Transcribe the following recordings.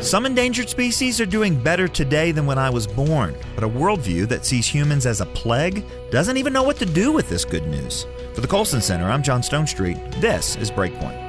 Some endangered species are doing better today than when I was born, but a worldview that sees humans as a plague doesn't even know what to do with this good news. For the Colson Center, I'm John Stonestreet. This is Breakpoint.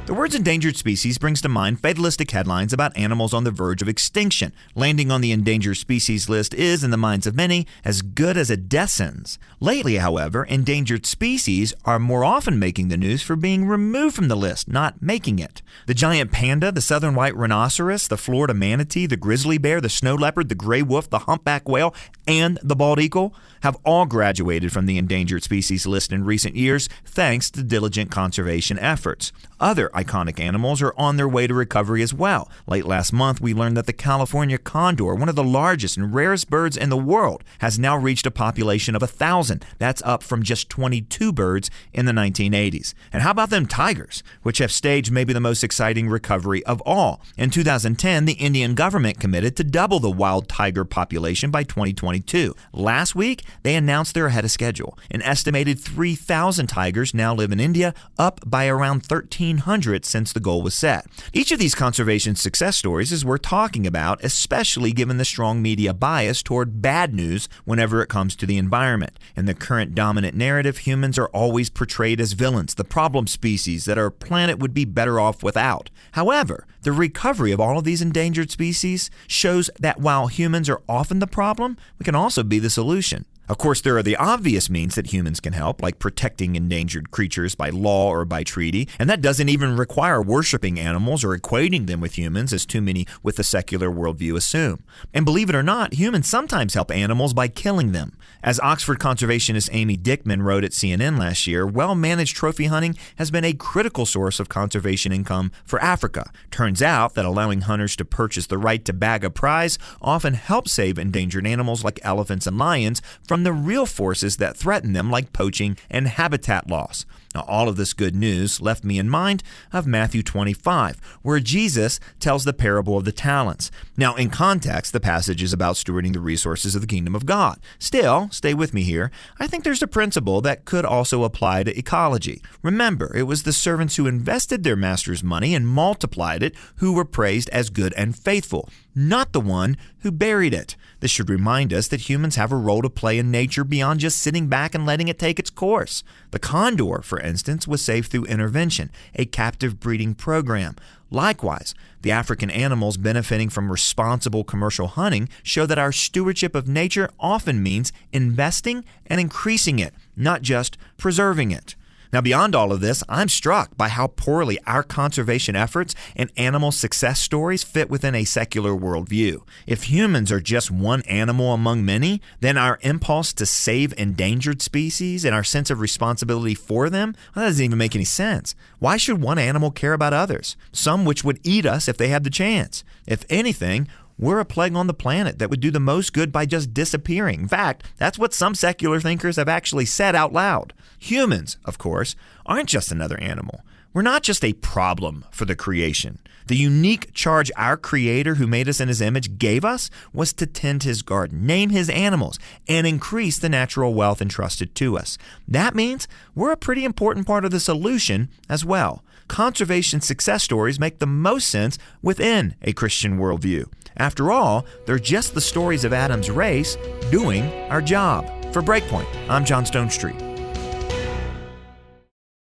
The words endangered species brings to mind fatalistic headlines about animals on the verge of extinction. Landing on the endangered species list is, in the minds of many, as good as a death sentence. Lately, however, endangered species are more often making the news for being removed from the list, not making it. The giant panda, the southern white rhinoceros, the Florida manatee, the grizzly bear, the snow leopard, the gray wolf, the humpback whale, and the bald eagle have all graduated from the endangered species list in recent years thanks to diligent conservation efforts. Other iconic animals are on their way to recovery as well. Late last month, we learned that the California condor, one of the largest and rarest birds in the world, has now reached a population of 1,000. That's up from just 22 birds in the 1980s. And how about them tigers, which have staged maybe the most exciting recovery of all? In 2010, the Indian government committed to double the wild tiger population by 2022. Last week, they announced they're ahead of schedule. An estimated 3,000 tigers now live in India, up by around 1,300 since the goal was set. Each of these conservation success stories is worth talking about, especially given the strong media bias toward bad news whenever it comes to the environment. In the current dominant narrative, humans are always portrayed as villains, the problem species that our planet would be better off without. However, the recovery of all of these endangered species shows that while humans are often the problem, we can also be the solution. Of course, there are the obvious means that humans can help, like protecting endangered creatures by law or by treaty, and that doesn't even require worshiping animals or equating them with humans, as too many with the secular worldview assume. And believe it or not, humans sometimes help animals by killing them. As Oxford conservationist Amy Dickman wrote at CNN last year, well-managed trophy hunting has been a critical source of conservation income for Africa. Turns out that allowing hunters to purchase the right to bag a prize often helps save endangered animals like elephants and lions from the real forces that threaten them, like poaching and habitat loss. Now, all of this good news left me in mind of Matthew 25, where Jesus tells the parable of the talents. Now, in context, the passage is about stewarding the resources of the kingdom of God. Still, stay with me here, I think there's a principle that could also apply to ecology. Remember, it was the servants who invested their master's money and multiplied it who were praised as good and faithful, not the one who buried it. This should remind us that humans have a role to play in nature beyond just sitting back and letting it take its course. The condor, for instance, was saved through intervention, a captive breeding program. Likewise, the African animals benefiting from responsible commercial hunting show that our stewardship of nature often means investing and increasing it, not just preserving it. Now, beyond all of this, I'm struck by how poorly our conservation efforts and animal success stories fit within a secular worldview. If humans are just one animal among many, then our impulse to save endangered species and our sense of responsibility for them, well, that doesn't even make any sense. Why should one animal care about others? Some which would eat us if they had the chance. If anything, we're a plague on the planet that would do the most good by just disappearing. In fact, that's what some secular thinkers have actually said out loud. Humans, of course, aren't just another animal. We're not just a problem for the creation. The unique charge our Creator, who made us in His image, gave us was to tend His garden, name His animals, and increase the natural wealth entrusted to us. That means we're a pretty important part of the solution as well. Conservation success stories make the most sense within a Christian worldview. After all, they're just the stories of Adam's race doing our job. For Breakpoint, I'm John Stonestreet.